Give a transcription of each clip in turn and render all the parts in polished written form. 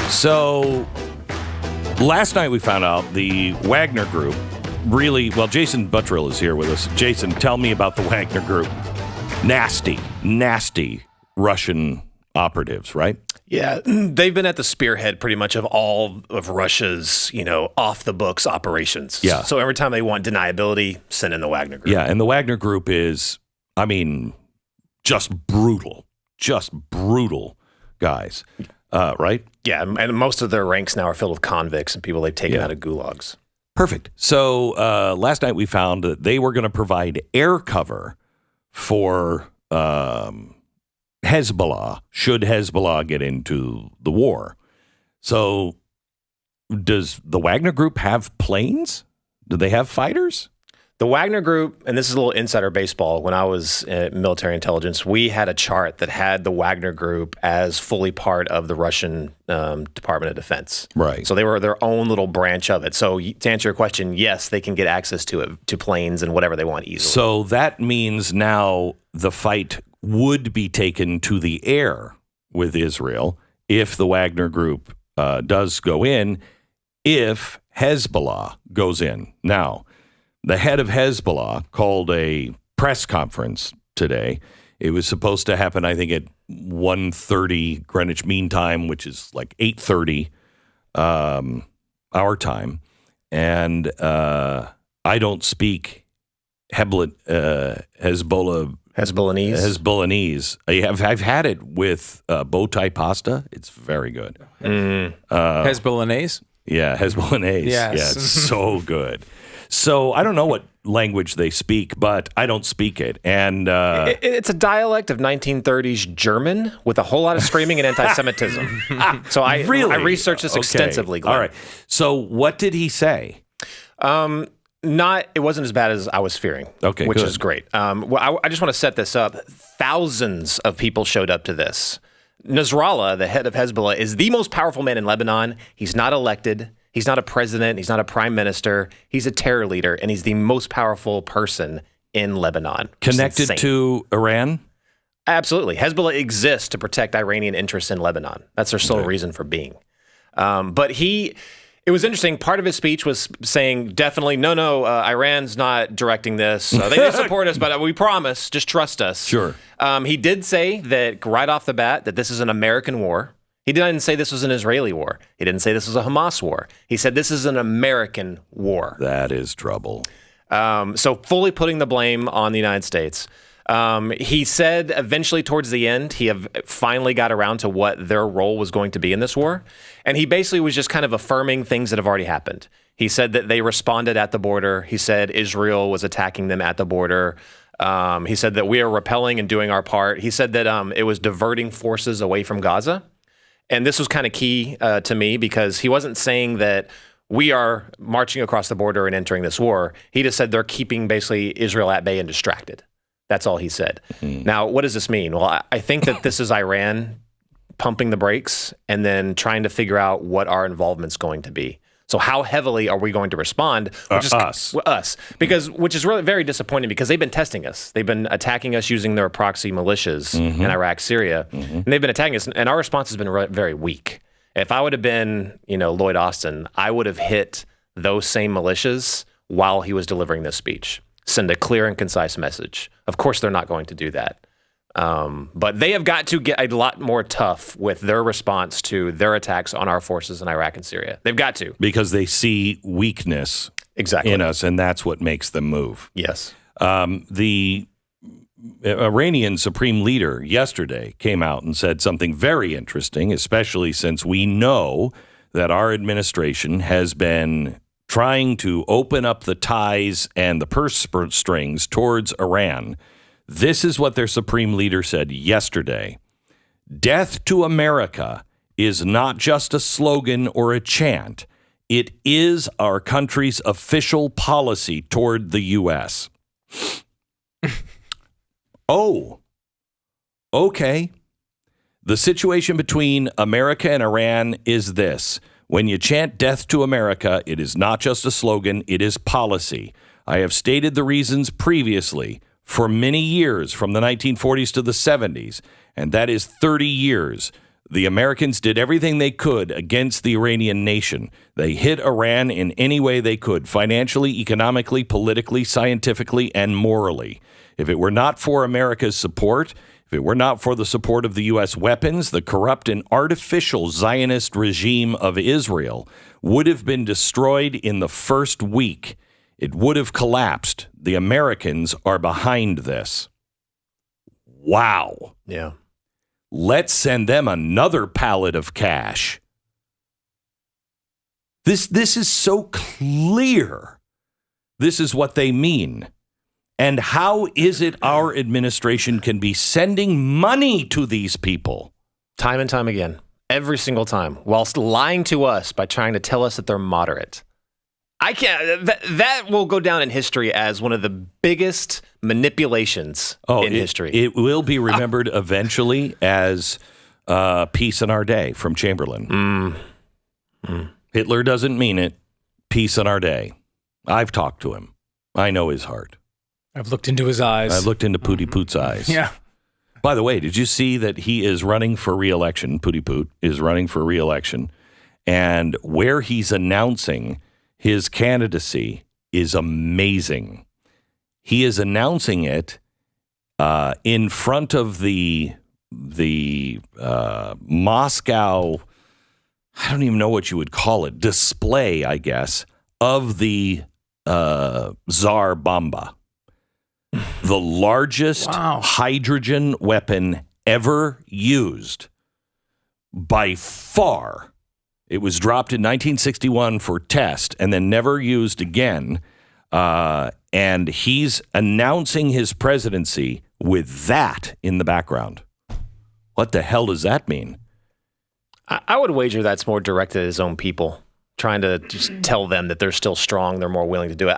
So last night we found out the Wagner Group Jason Buttrill is here with us. Jason, tell me about the Wagner Group. Nasty Russian operatives, right? Yeah, they've been at the spearhead pretty much of all of Russia's, off-the-books operations. Yeah. So every time they want deniability, send in the Wagner Group. Yeah, and the Wagner Group is, just brutal guys, right? Yeah, and most of their ranks now are filled with convicts and people they've taken out of gulags. Perfect. So last night we found that they were going to provide air cover for Hezbollah, should Hezbollah get into the war. So does the Wagner Group have planes? Do they have fighters? The Wagner Group, and this is a little insider baseball, when I was in military intelligence, we had a chart that had the Wagner Group as fully part of the Russian Department of Defense. Right. So they were their own little branch of it. So to answer your question, yes, they can get access to it, to planes and whatever they want easily. So that means now the fight would be taken to the air with Israel if the Wagner Group does go in, if Hezbollah goes in. Now, the head of Hezbollah called a press conference today. It was supposed to happen, I think, at 1:30 Greenwich Mean Time, which is like 8:30 our time. And I don't speak Hezbollahese. I've had it with bow tie pasta. It's very good. Hezbollahese? Yeah, Hezbollahese. Yes. Yeah, it's so good. So I don't know what language they speak, but I don't speak it. And it's a dialect of 1930s German with a whole lot of screaming and anti-Semitism. So I researched this extensively, Glenn. All right. So what did he say? It wasn't as bad as I was fearing, which is great. I just want to set this up. Thousands of people showed up to this. Nasrallah, the head of Hezbollah, is the most powerful man in Lebanon. He's not elected. He's not a president. He's not a prime minister. He's a terror leader, and he's the most powerful person in Lebanon. Connected to Iran? Absolutely. Hezbollah exists to protect Iranian interests in Lebanon. That's their sole reason for being. It was interesting. Part of his speech was saying, definitely, no, Iran's not directing this. They didn't support us, but we promise, just trust us. Sure. He did say that right off the bat that this is an American war. He didn't say this was an Israeli war. He didn't say this was a Hamas war. He said this is an American war. That is trouble. So fully putting the blame on the United States. He said eventually towards the end, he finally got around to what their role was going to be in this war. And he basically was just kind of affirming things that have already happened. He said that they responded at the border. He said Israel was attacking them at the border. He said that we are repelling and doing our part. He said that it was diverting forces away from Gaza. And this was kind of key to me because he wasn't saying that we are marching across the border and entering this war. He just said they're keeping basically Israel at bay and distracted. That's all he said. Mm-hmm. Now, what does this mean? Well, I think that this is Iran pumping the brakes and then trying to figure out what our involvement's going to be. So how heavily are we going to respond? Us. Because, which is really very disappointing because they've been testing us. They've been attacking us using their proxy militias in Iraq, Syria, and they've been attacking us, and our response has been very weak. If I would have been, Lloyd Austin, I would have hit those same militias while he was delivering this speech. Send a clear and concise message. Of course, they're not going to do that. But they have got to get a lot more tough with their response to their attacks on our forces in Iraq and Syria. They've got to. Because they see weakness in us, and that's what makes them move. Yes. The Iranian supreme leader yesterday came out and said something very interesting, especially since we know that our administration has been trying to open up the ties and the purse strings towards Iran. This is what their supreme leader said yesterday. Death to America is not just a slogan or a chant. It is our country's official policy toward the U.S. Oh, okay. The situation between America and Iran is this. When you chant death to America, it is not just a slogan, it is policy. I have stated the reasons previously for many years, from the 1940s to the 70s, and that is 30 years. The Americans did everything they could against the Iranian nation. They hit Iran in any way they could, financially, economically, politically, scientifically, and morally. If it were not for America's support, if it were not for the support of the U.S. weapons, the corrupt and artificial Zionist regime of Israel would have been destroyed in the first week. It would have collapsed. The Americans are behind this. Wow. Yeah. Let's send them another pallet of cash. This is so clear. This is what they mean. And how is it our administration can be sending money to these people? Time and time again. Every single time. Whilst lying to us by trying to tell us that they're moderate. I can't. That will go down in history as one of the biggest manipulations in history. It will be remembered eventually as peace in our day from Chamberlain. Hitler doesn't mean it. Peace in our day. I've talked to him. I know his heart. I've looked into his eyes. I looked into Pooty Poot's eyes. Yeah. By the way, did you see that he is running for re-election? Pooty Poot is running for re-election. And where he's announcing his candidacy is amazing. He is announcing it in front of the Moscow, I don't even know what you would call it, display, I guess, of the Tsar Bomba. The largest hydrogen weapon ever used by far. It was dropped in 1961 for test and then never used again. And he's announcing his presidency with that in the background. What the hell does that mean? I would wager that's more directed at his own people, trying to just tell them that they're still strong, they're more willing to do it.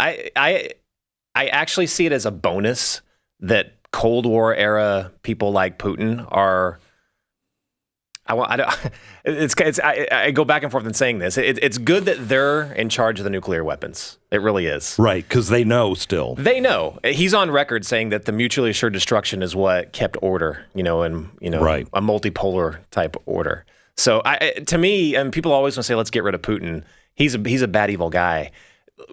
I actually see it as a bonus that Cold War era people like Putin are. I go back and forth in saying this. It's good that they're in charge of the nuclear weapons. It really is. Right, because they know still. They know. He's on record saying that the mutually assured destruction is what kept order, Right. A multipolar type order. So to me, and people always want to say, let's get rid of Putin. He's a bad, evil guy.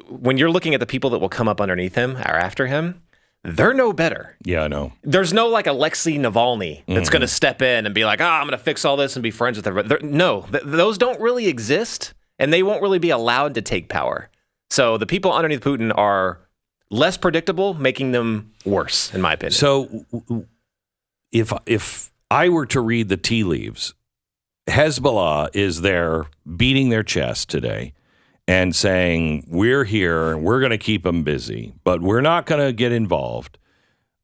When you're looking at the people that will come up underneath him or after him, they're no better. Yeah, I know. There's no like Alexei Navalny that's going to step in and be like, I'm going to fix all this and be friends with everybody. No, those don't really exist, and they won't really be allowed to take power. So the people underneath Putin are less predictable, making them worse, in my opinion. So if I were to read the tea leaves, Hezbollah is there beating their chest today and saying, we're here, and we're going to keep them busy, but we're not going to get involved.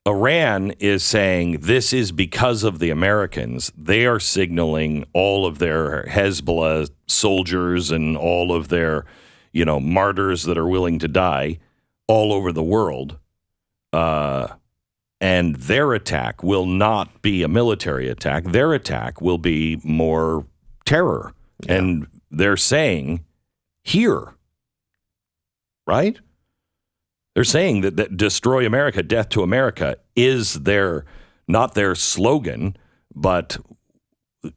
Iran is saying this is because of the Americans. They are signaling all of their Hezbollah soldiers and all of their, martyrs that are willing to die all over the world. And their attack will not be a military attack. Their attack will be more terror. Yeah. And they're saying, here, right? They're saying that destroy America, death to America is not their slogan, but,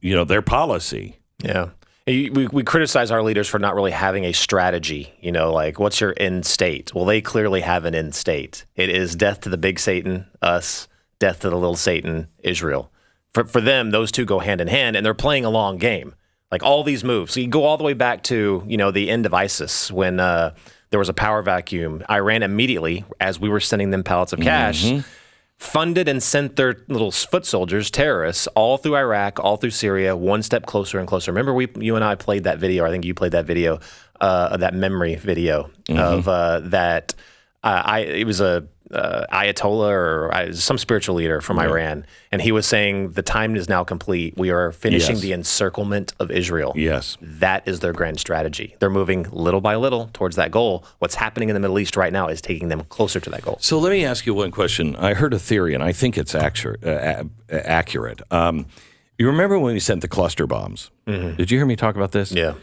their policy. Yeah. We criticize our leaders for not really having a strategy, like what's your end state? Well, they clearly have an end state. It is death to the big Satan, us, death to the little Satan, Israel. For them, those two go hand in hand, and they're playing a long game. Like all these moves. So you go all the way back to, the end of ISIS when there was a power vacuum. Iran immediately, as we were sending them pallets of cash, funded and sent their little foot soldiers, terrorists, all through Iraq, all through Syria, one step closer and closer. Remember, you and I played that video, or I think you played that video, that memory video of that. It was a Ayatollah or some spiritual leader from Iran, and he was saying the time is now complete. We are finishing the encirclement of Israel. Yes. That is their grand strategy. They're moving little by little towards that goal. What's happening in the Middle East right now is taking them closer to that goal. So let me ask you one question. I heard a theory, and I think it's accurate. You remember when we sent the cluster bombs? Did you hear me talk about this? Yeah.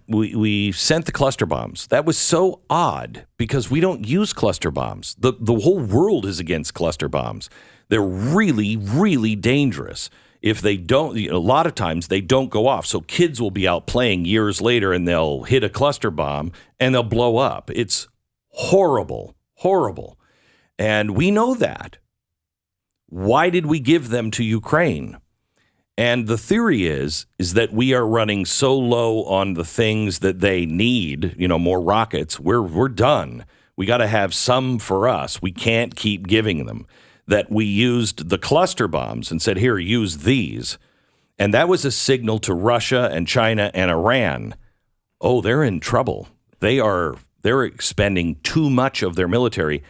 We sent the cluster bombs. That was so odd because we don't use cluster bombs. The whole world is against cluster bombs. They're really, really dangerous. if they don't, a lot of times they don't go off. So kids will be out playing years later and they'll hit a cluster bomb and they'll blow up. It's horrible, horrible. And we know that. Why did we give them to Ukraine? And the theory is that we are running so low on the things that they need, more rockets. We're done. We got to have some for us. We can't keep giving them. That we used the cluster bombs and said, here, use these. And that was a signal to Russia and China and Iran. Oh, they're in trouble. They're expending too much of their military.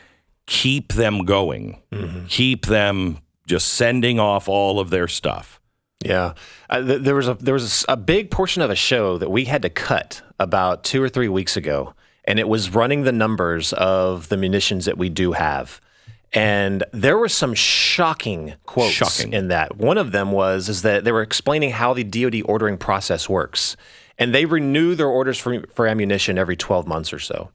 Keep them going. Mm-hmm. Keep them just sending off all of their stuff. Yeah. There was a big portion of a show that we had to cut about 2 or 3 weeks ago, and it was running the numbers of the munitions that we do have. And there were some shocking quotes in that. One of them is that they were explaining how the DoD ordering process works. And they renew their orders for ammunition every 12 months or so.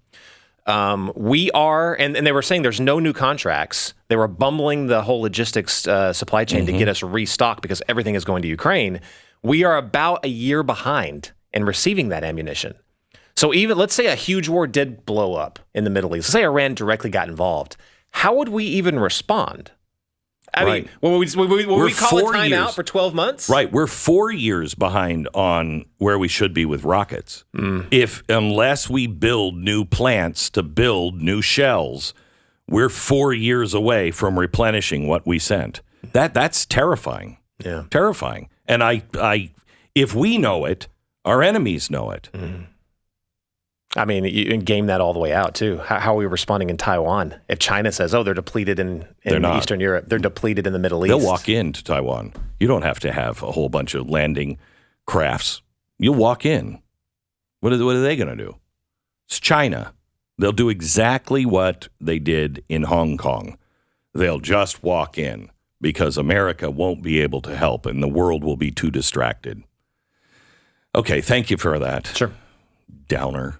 We are, and they were saying there's no new contracts. They were bumbling the whole logistics supply chain to get us restocked because everything is going to Ukraine. We are about a year behind in receiving that ammunition. So even, let's say a huge war did blow up in the Middle East. Let's say Iran directly got involved. How would we even respond? I mean, will we call a timeout for 12 months? Right. We're 4 years behind on where we should be with rockets. Unless we build new plants to build new shells, we're 4 years away from replenishing what we sent. That's terrifying. Yeah. Terrifying. And if we know it, our enemies know it. Mm. I mean, you can game that all the way out, too. How are we responding in Taiwan? If China says, they're depleted in Eastern Europe, they're depleted in the Middle East. They'll walk into Taiwan. You don't have to have a whole bunch of landing crafts. You'll walk in. What are they going to do? It's China. They'll do exactly what they did in Hong Kong. They'll just walk in because America won't be able to help and the world will be too distracted. Okay, thank you for that. Sure. Downer.